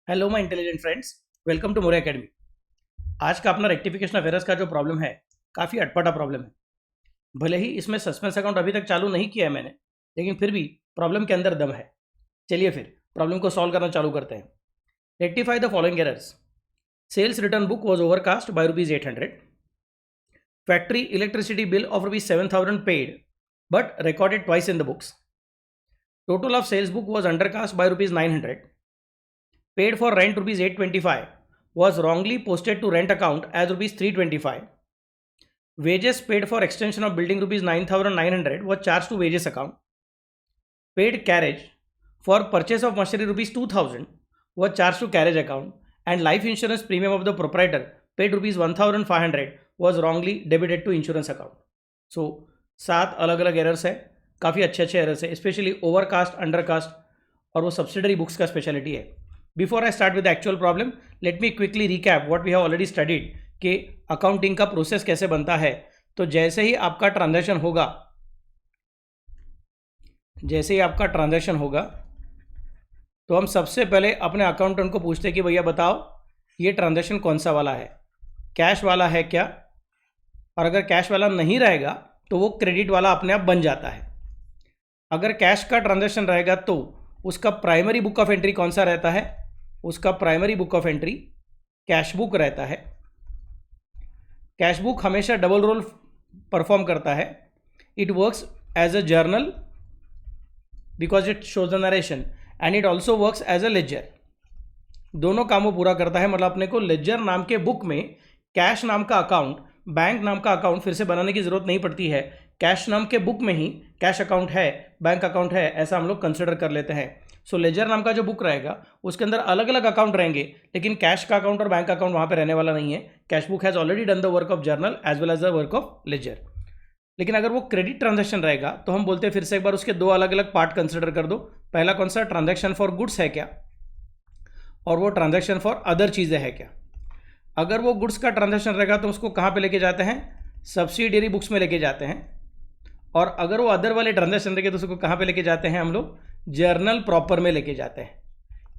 Hello my intelligent friends, welcome to More academy. आज का अपना रेक्टिफिकेशन ऑफ एरर्स का जो प्रॉब्लम है, काफ़ी अटपटा प्रॉब्लम है। भले ही इसमें सस्पेंस अकाउंट अभी तक चालू नहीं किया है मैंने, लेकिन फिर भी प्रॉब्लम के अंदर दम है। चलिए फिर प्रॉब्लम को सॉल्व करना चालू करते हैं। Rectify the following errors. Sales return book was overcast by ₹800। Factory electricity bill of ₹7,000 paid but recorded twice in the books. Total of sales book was undercast by ₹900। Paid for rent ₹825 was wrongly posted to rent account as ₹325. Wages paid for extension of building ₹9,900 was charged to wages account. Paid carriage for purchase of machinery ₹2,000 was charged to carriage account, and life insurance premium of the proprietor paid ₹1,500 was wrongly debited to insurance account. So 7 अलग अलग errors है, काफ़ी अच्छे अच्छे errors है, specially overcast, undercast और वो subsidiary books का स्पेशलिटी है। Before I start with the actual problem, let me quickly recap what we have already studied कि अकाउंटिंग का प्रोसेस कैसे बनता है। तो जैसे ही आपका ट्रांजैक्शन होगा तो हम सबसे पहले अपने अकाउंटेंट को पूछते हैं कि भैया बताओ ये ट्रांजैक्शन कौन सा वाला है, कैश वाला है क्या? और अगर कैश वाला नहीं रहेगा तो वो क्रेडिट वाला अपने आप बन जाता है। अगर कैश का ट्रांजैक्शन रहेगा तो उसका प्राइमरी बुक ऑफ एंट्री कौन सा रहता है? उसका primary book of entry cash book रहता है। कैश बुक हमेशा डबल रोल परफॉर्म करता है। It works as a journal because it shows the narration, and it also works as a ledger. दोनों कामों पूरा करता है। मतलब अपने को लेजर नाम के बुक में कैश नाम का अकाउंट, बैंक नाम का अकाउंट फिर से बनाने की जरूरत नहीं पड़ती है। कैश नाम के बुक में ही कैश अकाउंट है, बैंक अकाउंट है, ऐसा हम लोग कंसिडर कर लेते हैं। सो लेजर नाम का जो बुक रहेगा उसके अंदर अलग अलग अकाउंट रहेंगे, लेकिन कैश का अकाउंट और बैंक अकाउंट वहाँ पे रहने वाला नहीं है। Cash book has already done the work of journal as well as the work of ledger. लेकिन अगर वो क्रेडिट ट्रांजैक्शन रहेगा तो हम बोलते हैं फिर से एक बार उसके दो अलग अलग पार्ट कंसिडर कर दो। पहला कौन सा? ट्रांजैक्शन फॉर गुड्स है क्या, और वो ट्रांजैक्शन फॉर अदर चीज़ें है क्या। अगर वो गुड्स का ट्रांजैक्शन रहेगा तो उसको कहाँ पे लेके जाते हैं? सब्सिडियरी बुक्स में लेके जाते हैं। और अगर वो अदर वाले ट्रांजैक्शन रहेंगे तो उसको कहाँ पे लेके जाते हैं हम लोग? जर्नल प्रॉपर में लेके जाते हैं।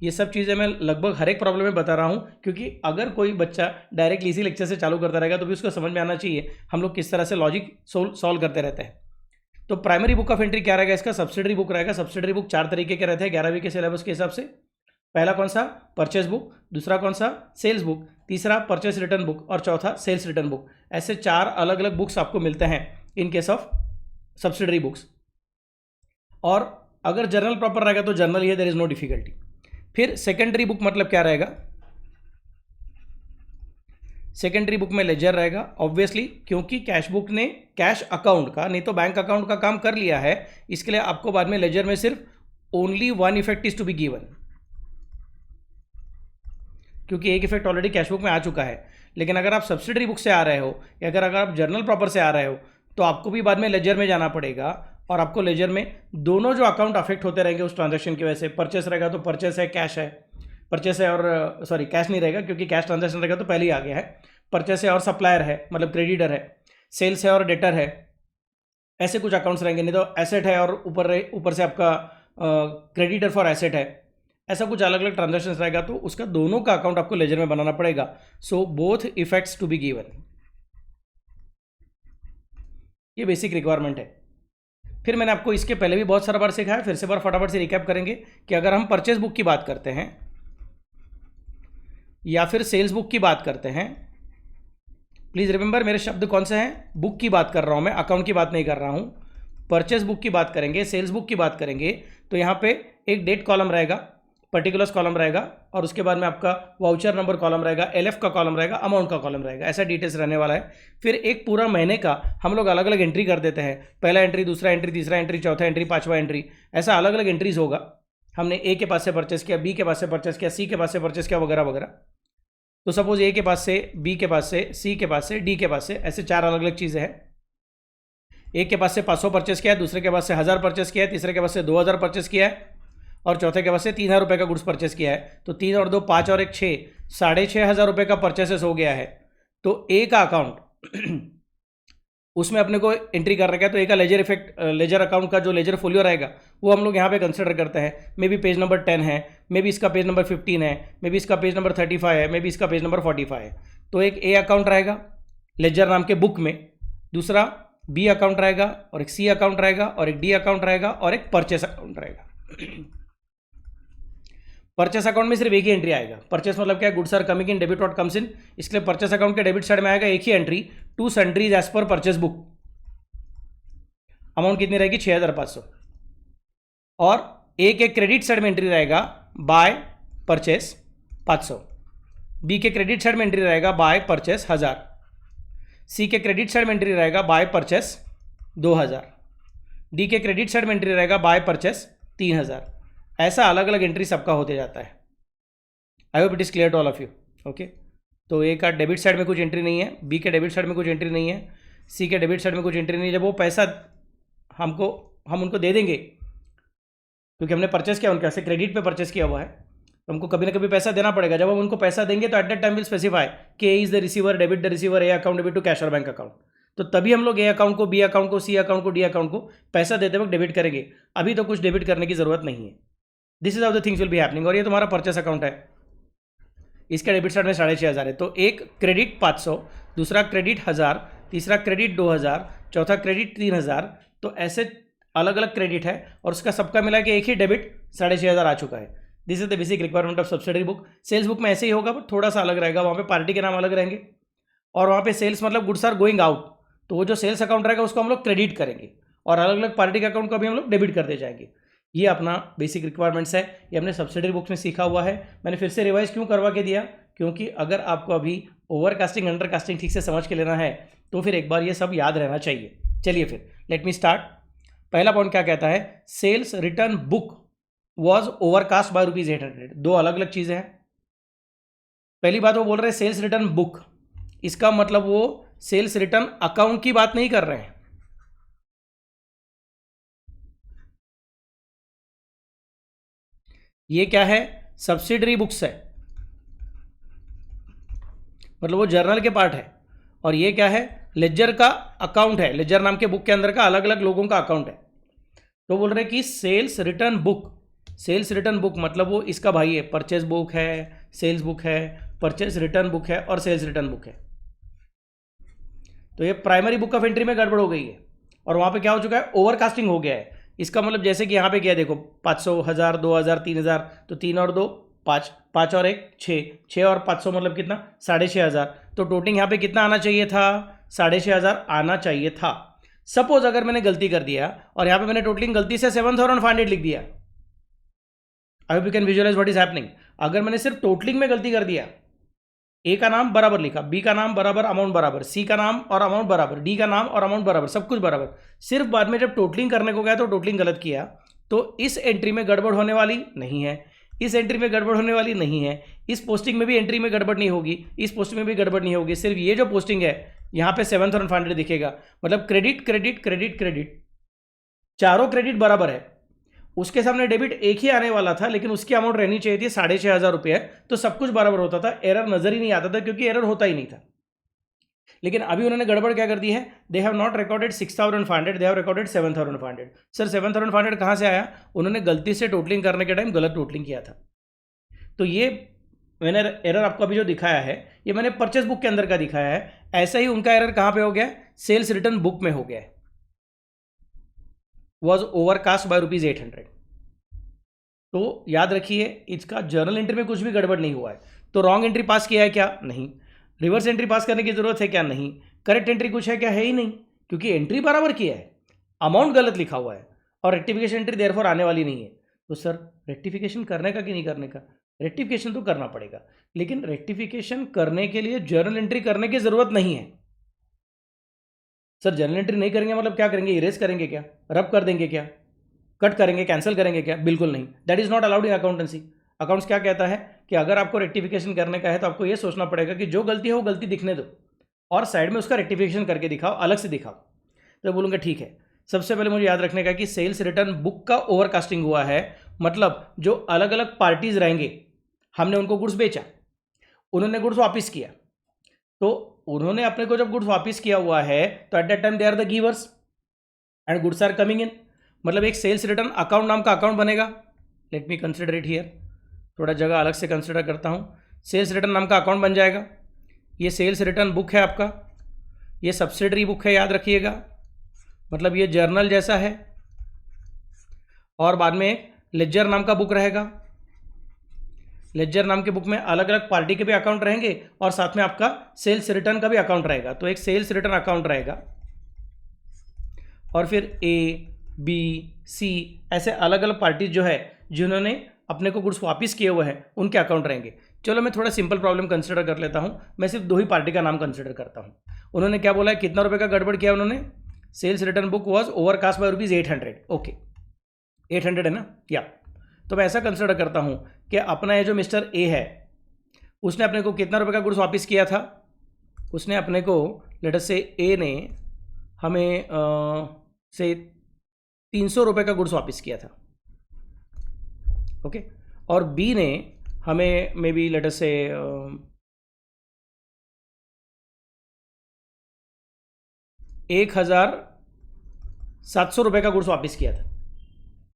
ये सब चीज़ें मैं लगभग हर एक प्रॉब्लम में बता रहा हूँ, क्योंकि अगर कोई बच्चा डायरेक्टली इसी लेक्चर से चालू करता रहेगा तो भी उसको समझ में आना चाहिए हम लोग किस तरह से लॉजिक सॉल्व करते रहते हैं। तो प्राइमरी बुक ऑफ एंट्री क्या रहेगा? इसका सब्सिडरी बुक रहेगा। सब्सिडरी बुक 4 तरीके के रहते हैं 11वीं के सिलेबस के हिसाब से। पहला कौन सा? Purchase book. दूसरा कौन सा? Sales book. तीसरा परचेज रिटर्न बुक, और चौथा सेल्स रिटर्न बुक। ऐसे 4 अलग अलग बुक्स आपको मिलते हैं in case of subsidiary books. और अगर जर्नल प्रॉपर रहेगा तो जर्नल ही है, देयर इज नो डिफिकल्टी। फिर सेकेंडरी बुक मतलब क्या रहेगा? सेकेंडरी बुक में लेजर रहेगा ऑब्वियसली, क्योंकि कैश बुक ने कैश अकाउंट का नहीं तो बैंक अकाउंट का काम कर लिया है। इसके लिए आपको बाद में लेजर में सिर्फ only one effect is to be given, क्योंकि एक इफेक्ट ऑलरेडी कैश बुक में आ चुका है। लेकिन अगर आप सब्सिडरी बुक से आ रहे हो या अगर आप जर्नल प्रॉपर से आ रहे हो तो आपको भी बाद में लेजर में जाना पड़ेगा, और आपको लेजर में दोनों जो अकाउंट अफेक्ट होते रहेंगे उस ट्रांजैक्शन की वजह से। परचेस रहेगा तो परचेस है, कैश है, परचेस है और सॉरी कैश नहीं रहेगा क्योंकि कैश ट्रांजैक्शन रहेगा तो पहले ही आ गया है। परचेस है और सप्लायर है मतलब क्रेडिटर है। सेल्स है और डेटर है, ऐसे कुछ अकाउंट्स रहेंगे। नहीं तो एसेट है और ऊपर से आपका क्रेडिटर फॉर एसेट है। ऐसा कुछ अलग अलग ट्रांजैक्शन रहेगा तो उसका दोनों का अकाउंट आपको लेजर में बनाना पड़ेगा। So both effects to be given, ये बेसिक रिक्वायरमेंट है। फिर मैंने आपको इसके पहले भी बहुत सारा बार सिखाया, फिर से बार फटाफट से रिकैप करेंगे कि अगर हम परचेज बुक की बात करते हैं या फिर सेल्स बुक की बात करते हैं, प्लीज़ रिमेंबर मेरे शब्द कौन से हैं? बुक की बात कर रहा हूं मैं, अकाउंट की बात नहीं कर रहा हूं। परचेज बुक की बात करेंगे, सेल्स बुक की बात करेंगे तो यहाँ पे एक डेट कॉलम रहेगा, पर्टिकुलर्स कॉलम रहेगा, और उसके बाद में आपका वाउचर नंबर कॉलम रहेगा, एलएफ का कॉलम रहेगा, अमाउंट का कॉलम रहेगा। ऐसा डिटेल्स रहने वाला है। फिर एक पूरा महीने का हम लोग अलग अलग एंट्री कर देते हैं। पहला एंट्री, दूसरा एंट्री, तीसरा एंट्री, चौथा एंट्री, पांचवा एंट्री, ऐसा अलग अलग एंट्रीज होगा। हमने ए के पास से परचेस किया, बी के पास से परचेस किया, सी के पास से परचेस किया, वगैरह वगैरह। तो सपोज ए के पास से, बी के पास से, सी के पास से, डी के पास से, ऐसे 4 अलग अलग चीज़ें हैं। एक के पास से 500 परचेस किया है, दूसरे के पास से 1000 परचेस किया है, तीसरे के पास से 2000 परचेस किया है, और चौथे के पास से 3000 रुपये का गुड्स परचेस किया है। तो 3 और 2 5 और 1 6, 6500 रुपये का परचेसेस हो गया है। तो ए का अकाउंट उसमें अपने को एंट्री कर रखा है, तो एक लेजर इफेक्ट, लेजर अकाउंट का जो लेजर फोलियो रहेगा वो हम लोग यहाँ पे कंसिडर करते हैं। मे बी पेज नंबर 10 है, मे बी इसका पेज नंबर 15 है, मे बी इसका पेज नंबर 35 है, मे बी इसका पेज नंबर 45 है। तो एक ए अकाउंट रहेगा लेजर नाम के बुक में, दूसरा बी अकाउंट रहेगा, और एक सी अकाउंट रहेगा, और एक डी अकाउंट रहेगा, और एक परचेस अकाउंट रहेगा। परचेस अकाउंट में सिर्फ एक ही एंट्री आएगा। परचेस मतलब क्या है, goods are coming in, debit what comes in, इसलिए परचेस अकाउंट के डेबिट साइड में आएगा एक ही entry, to sundries as per purchase book. Amount कितनी रहेगी, 6500। और ए के क्रेडिट साइड में एंट्री रहेगा बाय परचेस 500, बी के क्रेडिट साइड में एंट्री रहेगा बाय परचेस 1000, सी के क्रेडिट साइड में एंट्री रहेगा बाय परचेस 2000, डी के क्रेडिट साइड में एंट्री रहेगा बाय परचेस 3000। ऐसा अलग अलग एंट्री सबका होते जाता है। I hope it is clear to all of you. Okay, तो ए का डेबिट साइड में कुछ एंट्री नहीं है, बी के डेबिट साइड में कुछ एंट्री नहीं है, सी के डेबिट साइड में कुछ एंट्री नहीं है। जब वो पैसा हम उनको दे देंगे, क्योंकि हमने परचेस किया उनके से क्रेडिट पे परचेस किया हुआ है, तो हमको कभी ना कभी पैसा देना पड़ेगा। जब हम उनको पैसा देंगे तो at that time will specify कि A is the receiver, debit the receiver, A account debit to cash और बैंक अकाउंट। तो तभी हम लोग ए अकाउंट को, बी अकाउंट को, सी अकाउंट को, डी अकाउंट को पैसा देते वक्त डेबिट करेंगे। अभी तो कुछ डेबिट करने की जरूरत नहीं है। This is how the things will be happening. और ये तुम्हारा परचेस अकाउंट है, इसका डेबिट साइड में 6500 है। तो एक क्रेडिट 500, दूसरा क्रेडिट 1000, तीसरा क्रेडिट 2000, चौथा क्रेडिट 3000। तो ऐसे अलग अलग क्रेडिट है और उसका सबका मिला के एक ही डेबिट 6500 आ चुका है। This is the basic requirement of subsidiary book. Sales book में ऐसे ही होगा, बट थोड़ा सा अलग रहेगा। वहाँ पे पार्टी के नाम अलग रहेंगे, और वहाँ पे सेल्स मतलब गुड्स आर गोइंग आउट, तो वो जो सेल्स अकाउंट रहेगा उसको हम लोग क्रेडिट करेंगे, और अलग अलग पार्टी के अकाउंट को भी हम लोग डेबिट करते जाएंगे। ये अपना बेसिक रिक्वायरमेंट्स है, ये हमने सब्सिडरी बुक्स में सीखा हुआ है। मैंने फिर से रिवाइज क्यों करवा के दिया, क्योंकि अगर आपको अभी ओवरकास्टिंग अंडरकास्टिंग ठीक से समझ के लेना है तो फिर एक बार ये सब याद रहना चाहिए। चलिए फिर लेट मी स्टार्ट। पहला पॉइंट क्या कहता है, sales return book was overcast by ₹800। दो अलग अलग चीजें हैं। पहली बात वो बोल रहे हैं सेल्स रिटर्न बुक, इसका मतलब वो सेल्स रिटर्न अकाउंट की बात नहीं कर रहे हैं। ये क्या है, सब्सिडरी बुक्स है, मतलब वो जर्नल के पार्ट है। और ये क्या है, लेजर का अकाउंट है, लेजर नाम के बुक के अंदर का अलग अलग लोगों का अकाउंट है। तो बोल रहे कि sales return book, sales return book मतलब वो इसका भाई है, परचेज बुक है, सेल्स बुक है, परचेज रिटर्न बुक है, और सेल्स रिटर्न बुक है। तो ये प्राइमरी बुक ऑफ एंट्री में गड़बड़ हो गई है, और वहां पे क्या हो चुका है, ओवरकास्टिंग हो गया है। इसका मतलब जैसे कि यहाँ पे क्या देखो, 500, 1000, 2000, 3000, तो 3 और 2 5, 5 और 1 6, 6 और 500 मतलब कितना, 6500। तो टोटल यहाँ पे कितना आना चाहिए था, 6500 आना चाहिए था। सपोज अगर मैंने गलती कर दिया और यहाँ पे मैंने टोटलिंग गलती से 7500 लिख दिया, I hope you can visualize what is happening. अगर मैंने सिर्फ टोटलिंग में गलती कर दिया, ए का नाम बराबर लिखा, बी का नाम बराबर, अमाउंट बराबर, सी का नाम और अमाउंट बराबर, डी का नाम और अमाउंट बराबर, सब कुछ बराबर, सिर्फ बाद में जब टोटलिंग करने को गया तो टोटलिंग गलत किया, तो इस एंट्री में गड़बड़ होने वाली नहीं है, इस एंट्री में गड़बड़ होने वाली नहीं है, इस पोस्टिंग में भी एंट्री में गड़बड़ नहीं होगी, इस पोस्टिंग में भी गड़बड़ नहीं होगी। सिर्फ ये जो पोस्टिंग है यहाँ पे 7500 दिखेगा, मतलब क्रेडिट क्रेडिट क्रेडिट क्रेडिट, चारों क्रेडिट बराबर है। उसके सामने डेबिट एक ही आने वाला था, लेकिन उसकी अमाउंट रहनी चाहिए थी 6500 रुपये, तो सब कुछ बराबर होता था, एरर नजर ही नहीं आता था, क्योंकि एरर होता ही नहीं था। लेकिन अभी उन्होंने गड़बड़ क्या कर दी है, they have not recorded 6500, they have recorded 7500। Sir 7500 कहाँ से आया, उन्होंने गलती से टोटलिंग करने के टाइम गलत टोटलिंग किया था। तो ये मैंने एरर आपको अभी जो दिखाया है, ये मैंने परचेस बुक के अंदर का दिखाया है। ऐसा ही उनका एरर कहाँ पे हो गया, सेल्स रिटर्न बुक में हो गया है, वॉज ओवरकास्ट बाय ₹800। तो याद रखिए, इसका जर्नल एंट्री में कुछ भी गड़बड़ नहीं हुआ है। तो रॉन्ग एंट्री पास किया है क्या, नहीं। रिवर्स एंट्री पास करने की जरूरत है क्या, नहीं। करेक्ट एंट्री कुछ है क्या, है ही नहीं, क्योंकि एंट्री बराबर किया है, अमाउंट गलत लिखा हुआ है, और रेक्टिफिकेशन एंट्री देयरफॉर आने वाली नहीं है। तो सर रेक्टिफिकेशन करने का कि नहीं करने का, रेक्टिफिकेशन तो करना पड़ेगा, लेकिन रेक्टिफिकेशन करने के लिए जर्नल एंट्री करने की जरूरत नहीं है। सर जर्नल एंट्री नहीं करेंगे मतलब क्या करेंगे, इरेज करेंगे क्या, रब कर देंगे क्या, कट करेंगे, कैंसिल करेंगे क्या, बिल्कुल नहीं। That is not allowed in accountancy. Accounts क्या कहता है कि अगर आपको रेक्टिफिकेशन करने का है तो आपको यह सोचना पड़ेगा कि जो गलती है वो गलती दिखने दो, और साइड में उसका रेक्टिफिकेशन करके दिखाओ, अलग से दिखाओ। तो बोलूँगा ठीक है। सबसे पहले मुझे याद रखने का कि सेल्स रिटर्न बुक का ओवरकास्टिंग हुआ है, मतलब जो अलग अलग पार्टीज रहेंगे, हमने उनको गुड्स बेचा, उन्होंने गुड्स वापस किया, तो उन्होंने अपने को जब गुड्स वापस किया हुआ है तो at that time they are the givers and goods are coming in, मतलब एक सेल्स रिटर्न अकाउंट नाम का अकाउंट बनेगा. Let me consider it here, थोड़ा जगह अलग से कंसिडर करता हूँ. सेल्स रिटर्न नाम का अकाउंट बन जाएगा. ये सेल्स रिटर्न बुक है आपका, ये सब्सिडरी बुक है, याद रखिएगा, मतलब ये जर्नल जैसा है. और बाद में लेजर नाम का बुक रहेगा. लेजर नाम के बुक में अलग अलग पार्टी के भी अकाउंट रहेंगे और साथ में आपका सेल्स रिटर्न का भी अकाउंट रहेगा. तो एक सेल्स रिटर्न अकाउंट रहेगा और फिर ए बी सी ऐसे अलग अलग पार्टीज जो है जिन्होंने अपने को गुड्स वापस किए हुए हैं उनके अकाउंट रहेंगे. चलो मैं थोड़ा सिंपल प्रॉब्लम कंसिडर कर लेता हूं. मैं सिर्फ 2 ही पार्टी का नाम कंसिडर करता हूं. उन्होंने क्या बोला है, कितना रुपए का गड़बड़ किया उन्होंने, sales return book was overcast by ₹800. Okay 800 है ना, या तो मैं ऐसा कंसिडर करता हूं कि अपना ये जो मिस्टर ए है उसने अपने को कितना रुपए का गुड्स वापस किया था. उसने अपने को लेट अस से ए ने हमें से 300 रुपए का गुड्स वापस किया था. ओके और बी ने हमें मे बी लेट अस से 1,700 रुपए का गुड्स वापस किया था.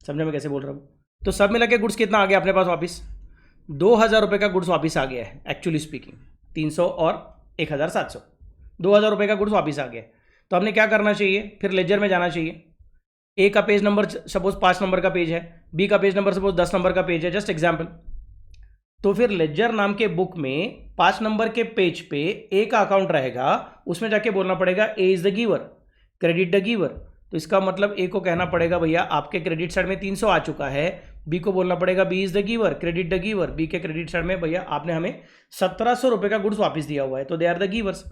समझे मैं कैसे बोल रहा हूँ. तो सब मिला के गुड्स कितना आ गया अपने पास वापस, 2,000 रुपये का गुड्स वापस आ गया है. एक्चुअली स्पीकिंग 300 और 1,700, 2,000 रुपये का गुड्स वापस आ गया. तो हमने क्या करना चाहिए, फिर लेजर में जाना चाहिए. ए का पेज नंबर सपोज 5 नंबर का पेज है, बी का पेज नंबर सपोज 10 नंबर का पेज है, जस्ट एग्जाम्पल. तो फिर लेजर नाम के बुक में 5 नंबर के पेज पे ए का अकाउंट रहेगा, उसमें जाके बोलना पड़ेगा A is the giver, credit the giver. तो इसका मतलब ए को कहना पड़ेगा भैया आपके क्रेडिट साइड में 300 आ चुका है. बी को बोलना पड़ेगा B is the giver, credit the giver. B के क्रेडिट साइड में भैया आपने हमें 1,700 रुपये का गुड्स वापस दिया हुआ है, तो दे आर द गिवर्स.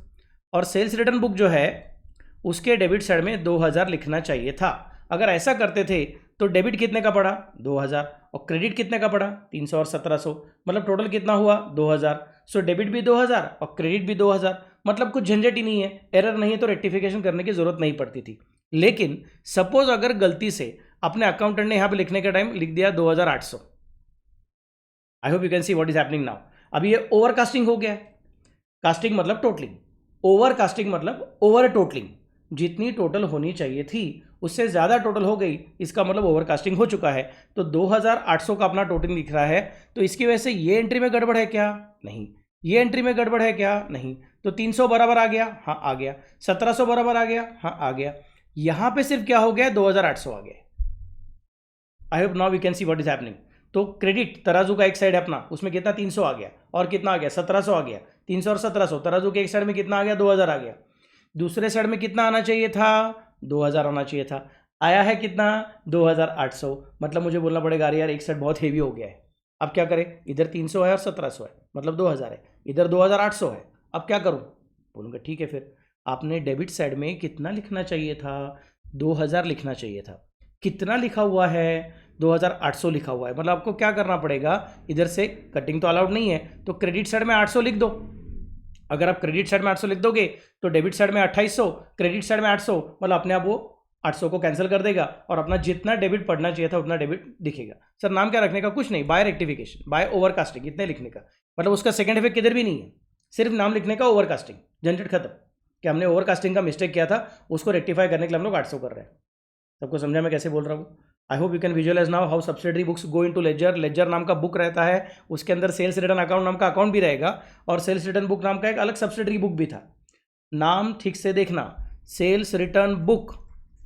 और सेल्स रिटर्न बुक जो है उसके डेबिट साइड में 2,000 लिखना चाहिए था. अगर ऐसा करते थे तो डेबिट कितने का पड़ा, 2,000, और क्रेडिट कितने का पड़ा, 300 और 1,700, मतलब टोटल कितना हुआ, 2,000. सो डेबिट भी 2,000 और क्रेडिट भी 2,000. मतलब कुछ झंझट ही नहीं है, एरर नहीं है, तो रेक्टिफिकेशन करने की जरूरत नहीं पड़ती थी. लेकिन सपोज अगर गलती से अपने अकाउंटेंट ने यहां पे लिखने का टाइम लिख दिया 2,800, आई hope you can see what is happening now. अभी ये ओवरकास्टिंग हो गया. कास्टिंग मतलब टोटलिंग, ओवरकास्टिंग मतलब ओवर टोटलिंग. जितनी टोटल होनी चाहिए थी उससे ज़्यादा टोटल हो गई, इसका मतलब ओवरकास्टिंग हो चुका है. तो 2,800 का अपना टोटल दिख रहा है. तो इसकी वजह से ये एंट्री में गड़बड़ है क्या, नहीं. ये एंट्री में गड़बड़ है क्या, नहीं. तो 300 बराबर आ गया, हाँ आ गया. 1,700 बराबर आ गया, हाँ आ गया. यहां पे सिर्फ क्या हो गया, 2,800 आ गया. I hope now we can see what is happening. तो क्रेडिट तराजू का एक साइड है अपना, उसमें कितना 300 आ गया, और कितना आ गया 1,700 आ गया. 300 और 1,700 तराजू के एक साइड में कितना आ गया, 2,000 आ गया. दूसरे साइड में कितना आना चाहिए था, 2,000 आना चाहिए था. आया है कितना, 2,800. मतलब मुझे बोलना पड़ेगा अरे यार एक साइड बहुत हेवी हो गया है. अब क्या करें, इधर 300 है और 1,700 है, मतलब 2,000 है, इधर 2,800 है. अब क्या करूं, बोलूँगा ठीक है, फिर आपने डेबिट साइड में कितना लिखना चाहिए था, 2,000 लिखना चाहिए था. कितना लिखा हुआ है, 2,800 लिखा हुआ है. मतलब आपको क्या करना पड़ेगा, इधर से कटिंग तो अलाउड नहीं है, तो क्रेडिट साइड में 800 लिख दो. अगर आप क्रेडिट साइड में 800 लिख दोगे तो डेबिट साइड में 2,800, क्रेडिट साइड में 800, मतलब अपने आप वो 800 को कैंसिल कर देगा और अपना जितना डेबिट पड़ना चाहिए था उतना डेबिट दिखेगा. सर नाम क्या रखने का, कुछ नहीं, बाय रेक्टिफिकेशन, बाय ओवरकास्टिंग, इतने लिखने का. मतलब उसका सेकंड इफेक्ट किधर भी नहीं है, सिर्फ नाम लिखने का, ओवरकास्टिंग, झंझट खत्म. कि हमने ओवरकास्टिंग का मिस्टेक किया था, उसको रेक्टिफाई करने के लिए हम लोग 800 कर रहे हैं. सबको समझा मैं कैसे बोल रहा हूँ. I hope you can visualize now how subsidiary books go into ledger. Ledger नाम का बुक रहता है, उसके अंदर सेल्स रिटर्न अकाउंट नाम का अकाउंट भी रहेगा, और सेल्स रिटर्न बुक नाम का एक अलग सब्सिडरी बुक भी था. नाम ठीक से देखना, सेल्स रिटर्न बुक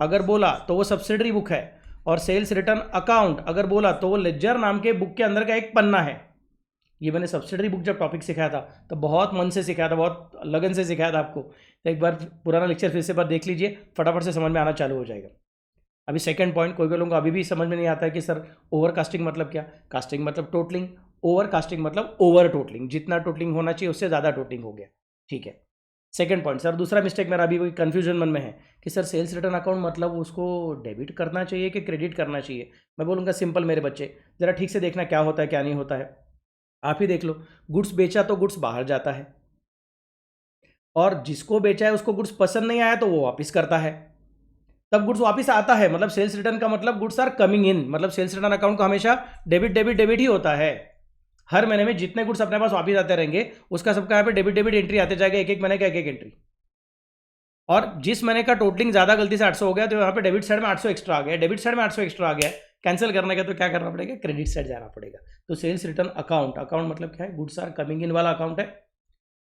अगर बोला तो वो सब्सिडरी बुक है, और सेल्स रिटर्न अकाउंट अगर बोला तो वो लेजर नाम के बुक के अंदर का एक पन्ना है. ये मैंने सब्सिडरी बुक जब टॉपिक सिखाया था तो बहुत मन से सिखाया था, बहुत लगन से सिखाया था आपको. तो एक बार पुराना लेक्चर फिर से बार देख लीजिए, फटाफट से समझ में आना चालू हो जाएगा. अभी सेकंड पॉइंट, कोई लोगों को अभी भी समझ में नहीं आता है कि सर ओवरकास्टिंग मतलब क्या. कास्टिंग मतलब टोटलिंग, ओवरकास्टिंग मतलब ओवर टोटलिंग, जितना टोटलिंग होना चाहिए उससे ज़्यादा टोटलिंग हो गया. ठीक है, सेकंड पॉइंट. सर दूसरा मिस्टेक मेरा अभी कन्फ्यूजन मन में है कि सर सेल्स रिटर्न अकाउंट मतलब उसको डेबिट करना चाहिए कि क्रेडिट करना चाहिए. मैं बोलूँगा सिंपल मेरे बच्चे, ज़रा ठीक से देखना क्या होता है क्या नहीं होता है. आप ही देख लो, गुड्स बेचा तो गुड्स बाहर जाता है, और जिसको बेचा है उसको गुड्स पसंद नहीं आया तो वो वापस करता है, तब गुड्स वापस आता है. मतलब सेल्स रिटर्न का मतलब गुड्स आर कमिंग इन, मतलब सेल्स रिटर्न अकाउंट का हमेशा डेबिट डेबिट डेबिट ही होता है. हर महीने में जितने गुड्स अपने पास वापिस आते रहेंगे उसका सबका यहाँ पे डेबिट डेबिट एंट्री आते जाएगा, एक एक महीने का एक एक एंट्री। और जिस महीने का टोटलिंग ज्यादा गलती से 800 हो गया तो यहाँ पे डेबिट साइड में 800 एक्स्ट्रा आ गया, डेबिट साइड में 800 एक्स्ट्रा आ गया, कैंसिल करने का तो क्या करना पड़ेगा, क्रेडिट साइड जाना पड़ेगा। तो सेल्स रिटर्न अकाउंट, अकाउंट मतलब क्या है, गुड्स आर कमिंग इन वाला अकाउंट है,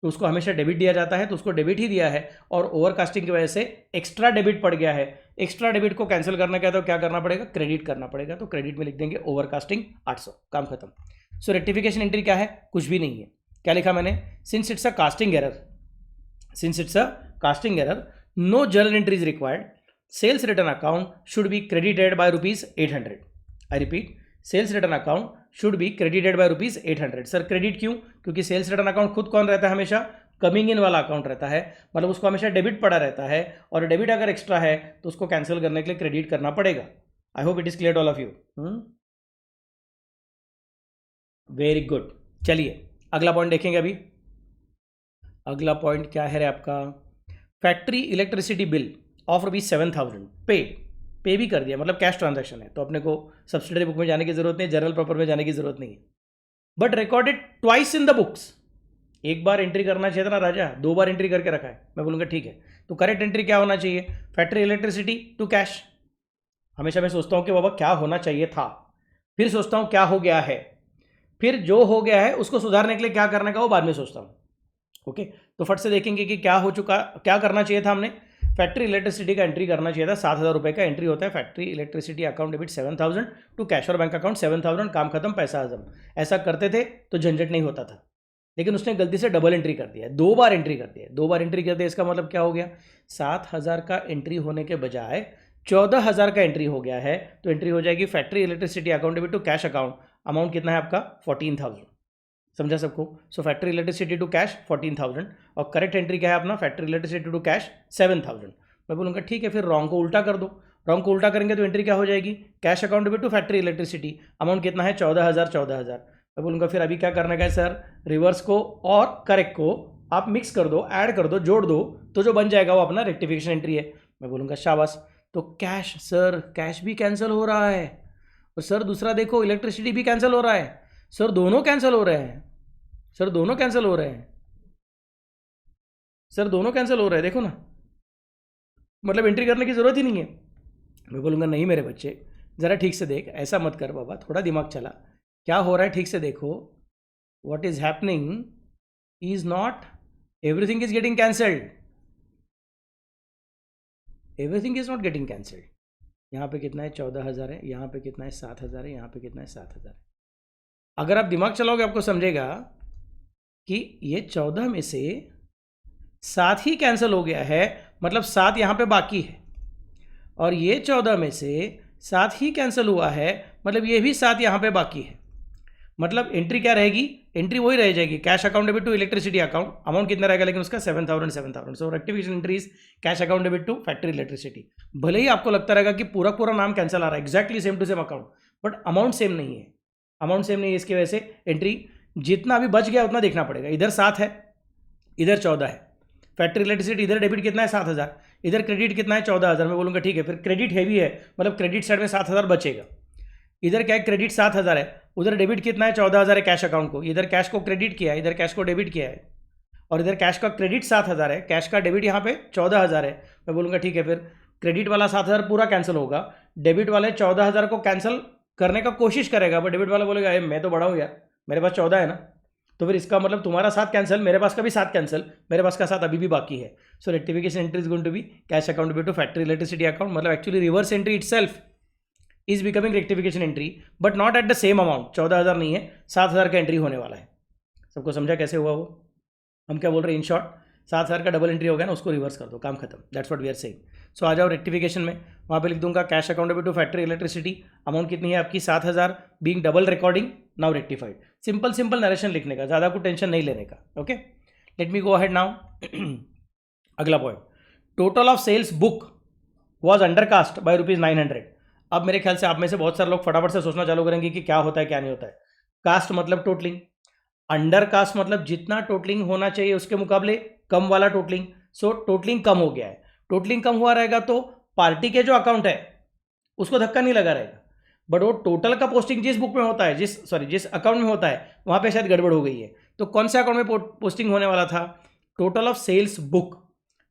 तो उसको हमेशा डेबिट दिया जाता है, तो उसको डेबिट ही दिया है और ओवरकास्टिंग की वजह से एक्स्ट्रा डेबिट पड़ गया है। एक्स्ट्रा डेबिट को कैंसिल करने का तो क्या करना पड़ेगा, क्रेडिट करना पड़ेगा, तो क्रेडिट में लिख देंगे ओवरकास्टिंग 800, काम खत्म। सो रेक्टिफिकेशन एंट्री क्या है, कुछ भी नहीं है। क्या लिखा मैंने, since it's a casting error, since it's a casting error no journal entry is required, sales return account should be credited by ₹800। I repeat, sales return account should be credited by ₹800। Sir credit क्यों, क्योंकि sales return account खुद कौन रहता है, हमेशा coming in वाला account रहता है, मतलब उसको हमेशा डेबिट पड़ा रहता है, और डेबिट अगर एक्स्ट्रा है तो उसको कैंसिल करने के लिए क्रेडिट करना पड़ेगा। आई hope it is clear all of you. Very good. चलिए अगला पॉइंट देखेंगे। अभी अगला पॉइंट क्या है रे आपका, फैक्ट्री इलेक्ट्रिसिटी बिल ऑफ ₹7,000 पे भी कर दिया, मतलब कैश ट्रांजैक्शन है, तो अपने को सब्सिडरी बुक में जाने की जरूरत नहीं, जर्नल प्रॉपर में जाने की जरूरत नहीं है, but recorded twice in the books. एक बार एंट्री करना चाहिए था ना राजा, 2 बार एंट्री करके रखा है। मैं बोलूँगा ठीक है, तो करेक्ट एंट्री क्या होना चाहिए, फैक्ट्री इलेक्ट्रिसिटी टू कैश। हमेशा मैं सोचता हूँ कि बाबा क्या होना चाहिए था, फिर सोचता हूँ क्या हो गया है, फिर जो हो गया है उसको सुधारने के लिए क्या करने का वो बाद में सोचता हूँ। ओके, तो फट से देखेंगे कि क्या हो चुका, क्या करना चाहिए था हमने, फैक्ट्री इलेक्ट्रिसिटी का एंट्री करना चाहिए था, 7,000 रुपये का एंट्री होता है, factory electricity account debit 7,000 to cash और बैंक अकाउंट 7,000, काम खत्म, पैसा हजम। ऐसा करते थे तो झंझट नहीं होता था, लेकिन उसने गलती से डबल एंट्री कर दिया, 2 बार एंट्री कर दिया, 2 बार एंट्री कर दिया। इसका मतलब क्या हो गया, 7,000 का एंट्री होने के बजाय 14,000 का एंट्री हो गया है, तो एंट्री हो जाएगी factory electricity account debit to cash account, amount कितना है आपका 14,000। समझा सबको, so factory electricity to cash 14,000 और करेक्ट एंट्री क्या है अपना, फैक्ट्री इलेक्ट्रिसिटी टू कैश 7,000। मैं बोलूँगा ठीक है, फिर रॉन्ग को उल्टा कर दो, रॉन्ग को उल्टा करेंगे तो एंट्री क्या हो जाएगी, cash account debit to factory electricity, amount कितना है 14,000। मैं बोलूँगा फिर अभी क्या करने का है सर, रिवर्स को और करेक्ट को आप मिक्स कर दो, ऐड कर दो, जोड़ दो, तो जो बन जाएगा वो अपना रेक्टिफिकेशन एंट्री है। मैं बोलूँगा शाबाश। तो कैश, सर कैश भी कैंसिल हो रहा है, और सर दूसरा देखो इलेक्ट्रिसिटी भी कैंसिल हो रहा है, सर दोनों कैंसिल हो रहे हैं, सर दोनों कैंसिल हो रहे हैं, सर दोनों कैंसिल हो रहे हैं, देखो ना, मतलब एंट्री करने की ज़रूरत ही नहीं है। मैं बोलूँगा नहीं मेरे बच्चे, ज़रा ठीक से देख, ऐसा मत कर बाबा, थोड़ा दिमाग चला, क्या हो रहा है ठीक से देखो, what is happening is not everything is getting cancelled, everything is not getting cancelled. यहाँ पे कितना है 14,000 है, यहाँ पे कितना है 7,000 है, यहाँ पे कितना है 7,000 है। अगर आप दिमाग चलाओगे आपको समझेगा कि ये 14 में से 7 ही कैंसिल हो गया है, मतलब 7 यहाँ पे बाकी है, और ये 14 में से 7 ही कैंसिल हुआ है, मतलब ये भी 7 यहाँ पे बाकी है। मतलब एंट्री क्या रहेगी, एंट्री वही रह जाएगी, cash account debit to electricity account, amount कितना रहेगा लेकिन उसका 7,000। So rectification entry is cash account debit to factory electricity. भले ही आपको लगता रहेगा कि पूरा पूरा नाम कैंसिल आ रहा है, exactly same to same account, but amount same नहीं है, अमाउंट सेम नहीं है, इसकी वजह से एंट्री जितना अभी बच गया उतना देखना पड़ेगा। इधर 7 है, इधर 14 है, फैक्ट्री इलेक्ट्रिसिटी इधर डेबिट कितना है 7,000, इधर क्रेडिट कितना है 14,000। मैं बोलूँगा ठीक है, फिर क्रेडिट हैवी है, मतलब क्रेडिट साइड में 7,000 बचेगा। इधर क्या है, क्रेडिट 7,000 है, उधर डेबिट कितना है 14,000 है कैश अकाउंट को, इधर कैश को क्रेडिट किया है, इधर कैश को डेबिट किया है, और इधर कैश का क्रेडिट 7,000 है, कैश का डेबिट यहाँ पे 14,000 है। मैं बोलूँगा ठीक है, फिर क्रेडिट वाला 7,000 पूरा कैंसिल होगा, डेबिट वाले 14,000 को कैंसिल करने का कोशिश करेगा, बट डेबिट वाला बोलेगा मैं तो बड़ा हूँ यार, मेरे पास 14 है ना, तो फिर इसका मतलब तुम्हारा 7 कैंसिल, मेरे पास का भी 7 कैंसिल, मेरे पास का 7 अभी भी बाकी है। So rectification entry is going to be cash account debit to factory electricity account, मतलब actually reverse entry itself is becoming rectification entry, but not at the same amount, 14,000 नहीं है, 7,000 का एंट्री होने वाला है। सबको समझा कैसे हुआ वो, हम क्या बोल रहे हैं, इन शॉर्ट 7,000 का डबल एंट्री हो गया ना, उसको रिवर्स कर दो, काम खत्म, that's what we are saying. So आ जाओ रेक्टिफिकेशन में, वहाँ पे लिख दूंगा cash account debit to factory electricity, amount कितनी है आपकी 7,000, being double recording now rectified. Simple simple narration लिखने का, ज़्यादा कुछ टेंशन नहीं लेने का। Okay, let me go ahead now. अगला point, total of sales book was undercast by ₹900। अब मेरे ख्याल से आप में से बहुत सारे लोग फटाफट से सोचना चालू करेंगे कि क्या होता है क्या नहीं होता है। कास्ट मतलब टोटलिंग, अंडर कास्ट मतलब जितना टोटलिंग होना चाहिए उसके मुकाबले कम वाला टोटलिंग। सो टोटलिंग कम हो गया है, टोटलिंग कम हुआ रहेगा तो पार्टी के जो अकाउंट है उसको धक्का नहीं लगा रहेगा, बट वो टोटल का पोस्टिंग जिस बुक में होता है, जिस अकाउंट में होता है, वहाँ पे शायद गड़बड़ हो गई है। तो कौन से अकाउंट में पोस्टिंग होने वाला था? Total of sales book.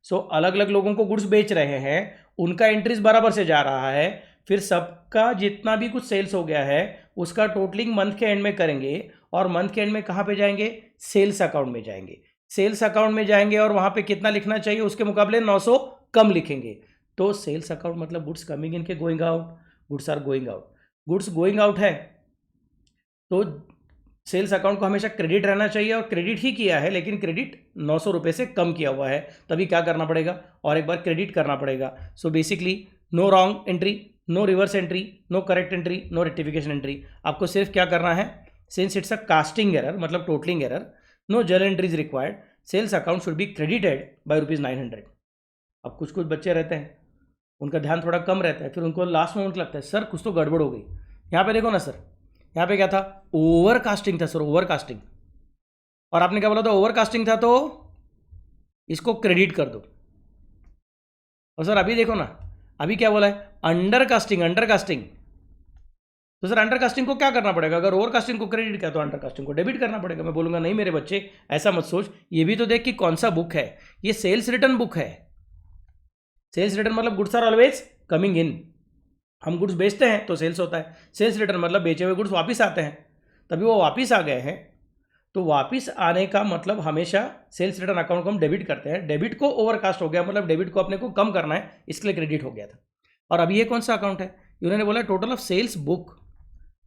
So अलग अलग लोगों को गुड्स बेच रहे हैं, उनका एंट्रीज बराबर से जा रहा है, फिर सबका जितना भी कुछ सेल्स हो गया है उसका टोटलिंग मंथ के एंड में करेंगे, और मंथ के एंड में कहाँ पे जाएंगे? सेल्स अकाउंट में जाएंगे। सेल्स अकाउंट में जाएंगे और वहाँ पे कितना लिखना चाहिए? उसके मुकाबले 900 कम लिखेंगे। तो सेल्स अकाउंट मतलब गुड्स कमिंग इन के going out, goods are going out. Goods going out है तो सेल्स अकाउंट को हमेशा क्रेडिट रहना चाहिए, और क्रेडिट ही किया है, लेकिन क्रेडिट 900 रुपये से कम किया हुआ है, तभी क्या करना पड़ेगा? और एक बार क्रेडिट करना पड़ेगा। So basically no wrong entry, no reverse entry, no correct entry, no rectification entry. आपको सिर्फ क्या करना है? Since it's a casting error मतलब totalling error, no journal entries required, sales account should be credited by ₹900। अब कुछ कुछ बच्चे रहते हैं, उनका ध्यान थोड़ा कम रहता है, फिर उनको लास्ट मोमेंट लगता है सर कुछ तो गड़बड़ हो गई। यहाँ पे देखो ना सर, यहाँ पे क्या था? ओवर कास्टिंग था सर, ओवर कास्टिंग। और आपने क्या बोला था? ओवर कास्टिंग था तो इसको क्रेडिट कर दो। और सर अभी देखो ना, अभी क्या बोला है? Under casting, under casting. तो सर अंडर कास्टिंग को क्या करना पड़ेगा? अगर ओवर कास्टिंग को क्रेडिट किया तो अंडर कास्टिंग को डेबिट करना पड़ेगा। मैं बोलूंगा नहीं मेरे बच्चे ऐसा मत सोच, ये भी तो देख कि कौन सा बुक है। ये सेल्स रिटर्न बुक है। सेल्स रिटर्न मतलब goods are always coming in. हम गुड्स बेचते हैं तो सेल्स होता है। सेल्स रिटर्न मतलब बेचे हुए गुड्स वापस आते हैं, तभी वो वापस आ गए हैं। तो वापस आने का मतलब हमेशा सेल्स रिटर्न अकाउंट को हम डेबिट करते हैं। डेबिट को ओवरकास्ट हो गया मतलब डेबिट को अपने को कम करना है, इसके लिए क्रेडिट हो गया था। और अभी ये कौन सा अकाउंट है? इन्होंने बोला total of sales book.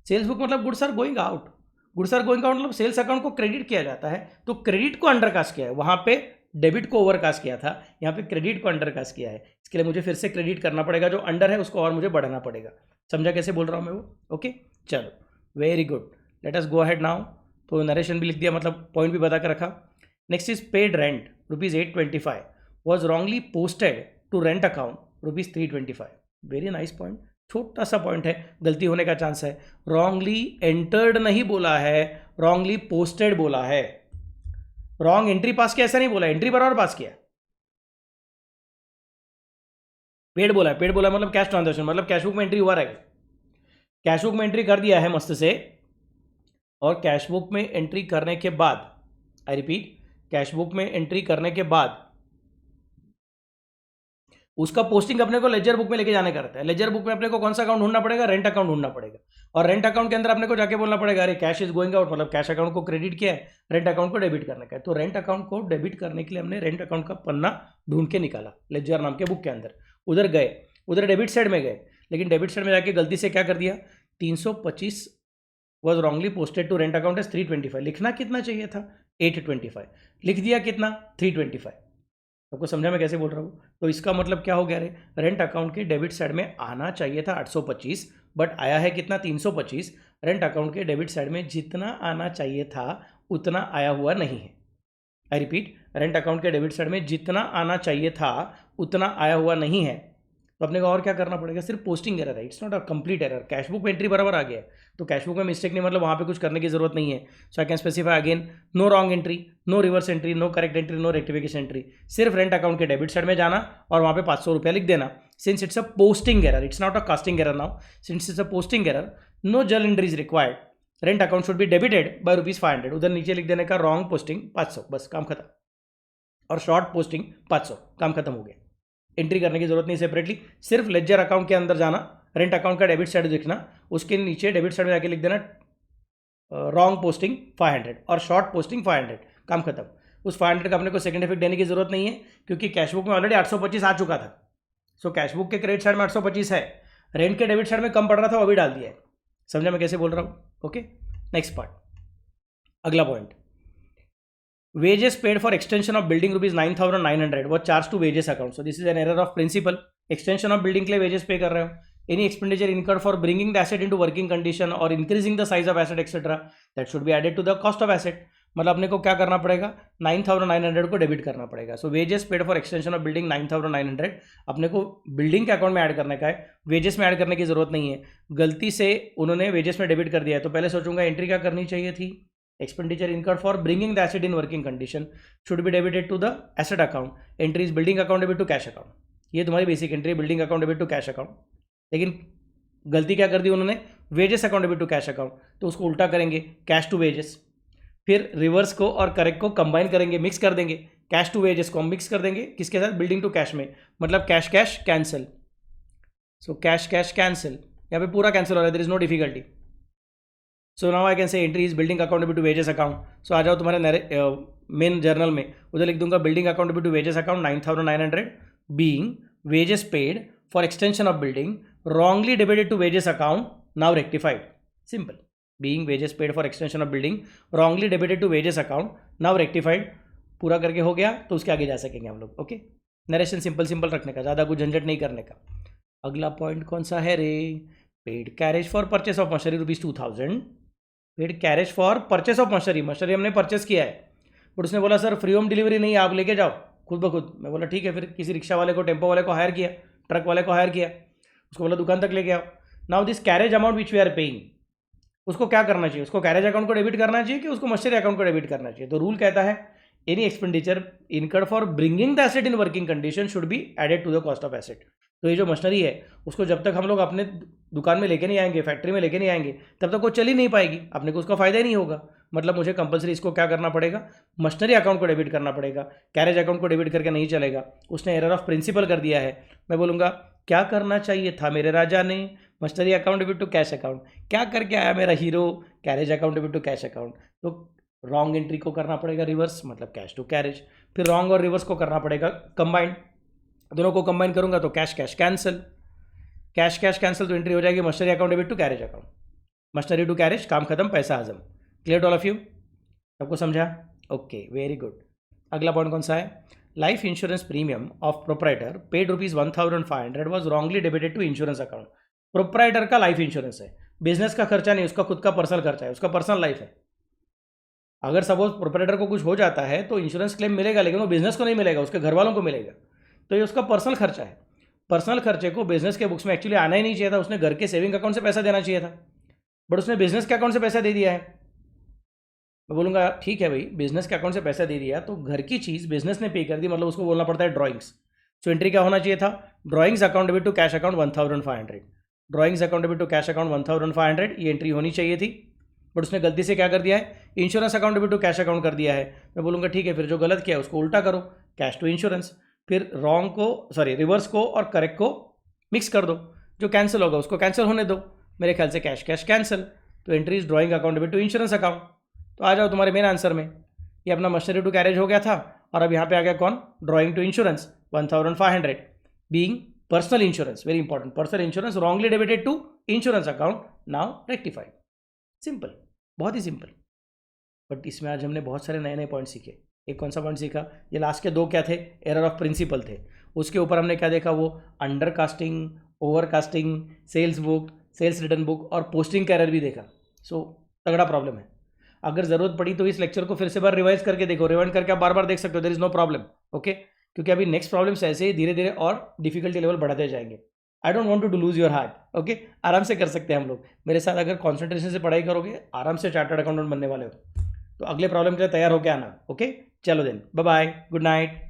Sales book मतलब goods are going out. Goods are going out मतलब सेल्स अकाउंट को क्रेडिट किया जाता है, तो क्रेडिट को अंडरकास्ट किया है। वहां पे डेबिट को ओवरकास्ट किया था, यहाँ पे क्रेडिट को अंडरकास्ट किया है। इसके लिए मुझे फिर से क्रेडिट करना पड़ेगा, जो अंडर है उसको और मुझे बढ़ाना पड़ेगा। समझा कैसे बोल रहा हूँ मैं वो? ओके चलो, very good, let us go ahead now. तो नरेशन भी लिख दिया, मतलब पॉइंट भी बता कर रखा। Next is paid rent ₹825 was wrongly posted to rent account ₹325। Very nice point, छोटा सा पॉइंट है, गलती होने का चांस है। रॉन्गली एंटर्ड नहीं बोला है, रॉन्गली पोस्टेड बोला है। रॉन्ग एंट्री पास किया ऐसा नहीं बोला, एंट्री बराबर पास किया। पेड बोला है, पेड बोला मतलब कैश ट्रांजैक्शन, मतलब कैश बुक में एंट्री हुआ रहेगा। कैश बुक में एंट्री कर दिया है मस्त से, और कैश बुक में एंट्री करने के बाद, आई रिपीट, कैश बुक में एंट्री करने के बाद उसका पोस्टिंग अपने को लेजर बुक में लेके जाने का रहता है। लेजर बुक में अपने को कौन सा अकाउंट ढूंढना पड़ेगा? रेंट अकाउंट ढूंढना पड़ेगा। और रेंट अकाउंट के अंदर अपने को जाके बोलना पड़ेगा अरे कैश इज गोइंग आउट, मतलब कैश अकाउंट को क्रेडिट किया है, रेंट अकाउंट को डेबिट करने का है। तो रेंट अकाउंट को डेबिट करने के लिए हमने रेंट अकाउंट का पन्ना ढूंढ के निकाला लेजर नाम के बुक के अंदर। उधर गए, उधर डेबिट साइड में गए, लेकिन डेबिट साइड में जाके गलती से क्या कर दिया? 325 was wrongly posted to rent account as 325। लिखना कितना चाहिए था? 825। लिख दिया कितना? 325। आपको समझा मैं कैसे बोल रहा हूँ? तो इसका मतलब क्या हो गया रे? रेंट अकाउंट के डेबिट साइड में आना चाहिए था 825, बट आया है कितना? 325। रेंट अकाउंट के डेबिट साइड में जितना आना चाहिए था उतना आया हुआ नहीं है। आई रिपीट, रेंट अकाउंट के डेबिट साइड में जितना आना चाहिए था उतना आया हुआ नहीं है। तो अपने को और क्या करना पड़ेगा? सिर्फ पोस्टिंग एरर है, it's not a complete error. Cash book में एंट्री बराबर आ गया है, तो कैश बुक में मिस्टेक नहीं, मतलब वहाँ पे कुछ करने की जरूरत नहीं है। So I can specify again, no wrong entry, no reverse entry, no correct entry, no rectification entry. सिर्फ रेंट अकाउंट के डेबिट साइड में जाना और वहाँ पे 500 रुपया लिख देना। Since it's a posting error, it's not a casting error now, since it's a posting error, no journal entry is required, rent account should be debited by ₹500। उधर नीचे लिख देने का रॉन्ग पोस्टिंग 500, बस काम खत्म। और शॉर्ट पोस्टिंग 500, काम खत्म हो गया। एंट्री करने की जरूरत नहीं सेपरेटली, सिर्फ लेजर अकाउंट के अंदर जाना, रेंट अकाउंट का डेबिट साइड दिखना, उसके नीचे डेबिट साइड में जाके लिख देना रॉन्ग पोस्टिंग 500 और शॉर्ट पोस्टिंग 500, काम खत्म। उस 500 का अपने को सेकंड इफेक्ट देने की जरूरत नहीं है, क्योंकि कैश बुक में ऑलरेडी 825 आ चुका था। सो कैश बुक के क्रेडिट साइड में 825 है, रेंट के डेबिट साइड में कम पड़ रहा था, वो भी डाल दिया है। समझा मैं कैसे बोल रहा हूँ? ओके, नेक्स्ट पार्ट, अगला point. Wages paid for extension of building ₹9,900 was charged to wages account. So this is an error of principle. Extension of building के लिए wages pay कर रहे हो. Any expenditure incurred for bringing the asset into working condition or increasing the size of asset etc. that should be added to the cost of asset. मतलब अपने को क्या करना पड़ेगा? 9,900 को डेबिट करना पड़ेगा। So wages paid for extension of building 9,900 अपने को बिल्डिंग के अकाउंट में ऐड करने का है, वेजेस में ऐड करने की जरूरत नहीं है। गलती से उन्होंने वेजेस में डेबिट कर दिया है, तो पहले सोचूंगा एंट्री क्या करनी चाहिए थी? Expenditure incurred for bringing the asset in working condition should be debited to the asset account. Entry is building account debit to cash account. ये तुम्हारी basic entry, building account debit to cash account. लेकिन गलती क्या कर दी उन्होंने? Wages account debit to cash account, तो उसको उल्टा करेंगे, कैश टू वेजेस। फिर रिवर्स को और करेक्ट को कंबाइन करेंगे, मिक्स कर देंगे, कैश टू वेजेस को हम मिक्स कर देंगे किसके साथ, बिल्डिंग टू कैश में, मतलब cash cash cancel. So cash cash cancel, यहाँ पे पूरा कैंसिल हो रहा है, there is no difficulty. So now I can say entry is building account debit to wages account. So आ जाओ तुम्हारे मेन जर्नल में, उधर लिख दूंगा building account debit to wages account 9,900 being wages paid for extension of building wrongly debited to wages account now rectified, simple, being wages paid for extension of building wrongly debited to wages account now rectified, पूरा करके हो गया तो उसके आगे जा सकेंगे हम लोग। ओके, नरेशन सिंपल सिंपल रखने का, ज़्यादा कुछ झंझट नहीं करने का। अगला पॉइंट कौन सा है रे, paid carriage for purchase of machinery ₹2000, paid carriage for purchase of machinery, machinery हमने परचेस किया है, बट उसने बोला सर फ्री होम डिलीवरी नहीं, आप लेके जाओ खुद ब खुद। मैं बोला ठीक है, फिर किसी रिक्शा वाले को, टेम्पो वाले को हायर किया, ट्रक वाले को हायर किया, उसको बोला दुकान तक लेके आओ। Now this carriage amount which we are paying, उसको क्या करना चाहिए, उसको कैरेज अकाउंट को डेबिट करना चाहिए कि उसको मशीनरी अकाउंट को डेबिट करना चाहिए। तो रूल कहता है any expenditure incurred for bringing the asset in working condition should be added to the cost of asset. तो ये जो मशीनरी है उसको जब तक हम लोग अपने दुकान में लेके नहीं आएंगे, फैक्ट्री में लेके नहीं आएंगे, तब तक वो चल ही नहीं पाएगी, अपने को उसका फायदा ही नहीं होगा। मतलब मुझे कंपलसरी इसको क्या करना पड़ेगा, मशीनरी अकाउंट को डेबिट करना पड़ेगा, कैरेज अकाउंट को डेबिट करके नहीं चलेगा। उसने एरर ऑफ प्रिंसिपल कर दिया है। मैं बोलूँगा क्या करना चाहिए था मेरे राजा ने, machinery account debit to cash account, क्या करके आया मेरा hero, carriage account debit to cash account. तो रॉन्ग एंट्री को करना पड़ेगा रिवर्स, मतलब कैश टू कैरेज, फिर रॉन्ग और रिवर्स को करना पड़ेगा कंबाइंड, दोनों को कंबाइन करूंगा तो cash cash cancel, cash cash cancel, तो एंट्री हो जाएगी machinery account debit to carriage account, machinery to carriage, काम खत्म, पैसा हजम। Clear to all of you, सबको समझा? Okay, very good. अगला पॉइंट कौन सा है, life insurance premium of proprietor paid ₹1,500 was wrongly debited to insurance account. Proprietor का लाइफ इंश्योरेंस है, बिजनेस का खर्चा नहीं, उसका खुद का पर्सनल खर्चा है, उसका पर्सनल लाइफ है। अगर सपोज प्रोप्राइटर को कुछ हो जाता है तो इंश्योरेंस क्लेम मिलेगा, लेकिन वो बिजनेस को नहीं मिलेगा, उसके घर वालों को मिलेगा। तो ये उसका पर्सनल खर्चा है। पर्सनल खर्चे को बिजनेस के बुक्स में एक्चुअली आना ही नहीं चाहिए था, उसने घर के सेविंग अकाउंट से पैसा देना चाहिए था, बट उसने बिजनेस के अकाउंट से पैसा दे दिया है। मैं बोलूँगा ठीक है भाई, बिजनेस के अकाउंट से पैसा दे दिया तो घर की चीज़ बिजनेस ने पे कर दी, मतलब उसको बोलना पड़ता है ड्राइंग्स। सो एंट्री क्या होना चाहिए था, drawings account debit to cash account 1,500, drawings account debit to cash account 1,500, ये एंट्री होनी चाहिए थी, बट उसने गलती से क्या कर दिया है, insurance account debit to cash account कर दिया है। मैं बोलूँगा ठीक है, फिर जो गलत किया है उसको उल्टा करो, कैश टू इंश्योरेंस, फिर रॉन्ग को रिवर्स को और करेक्ट को मिक्स कर दो, जो कैंसिल होगा उसको कैंसिल होने दो, मेरे ख्याल से कैश कैश कैंसिल, तो entry is drawing account debit to insurance account. तो आ जाओ तुम्हारे मेन आंसर में, ये अपना मशीनरी टू कैरेज हो गया था, और अब यहाँ पे आ गया कौन, drawing to insurance 1,500 being personal insurance, very important, personal insurance wrongly debited to insurance account now rectified. Simple, बहुत ही सिंपल। बट इसमें आज हमने बहुत सारे नए नए पॉइंट सीखे। एक कौन सा पॉइंट सीखा, ये लास्ट के दो क्या थे, एरर ऑफ प्रिंसिपल थे। उसके ऊपर हमने क्या देखा, वो under casting, over casting, sales book, sales return book और पोस्टिंग का एरर भी देखा। सो तगड़ा प्रॉब्लम है। अगर ज़रूरत पड़ी तो इस लेक्चर को फिर से बार रिवाइज करके देखो, रिवाइंड करके आप बार बार देख सकते हो, there is no problem. Okay, क्योंकि अभी नेक्स्ट प्रॉब्लम्स ऐसे ही धीरे धीरे और डिफिकल्टी लेवल बढ़ाते जाएंगे। I don't want to lose your heart. Okay, आराम से कर सकते हैं हम लोग, मेरे साथ अगर कॉन्सेंट्रेशन से पढ़ाई करोगे आराम से चार्टर्ड अकाउंटेंट बनने वाले हो। तो अगले प्रॉब्लम के लिए तैयार होकर आना। ओके, चलो then, bye bye, good night.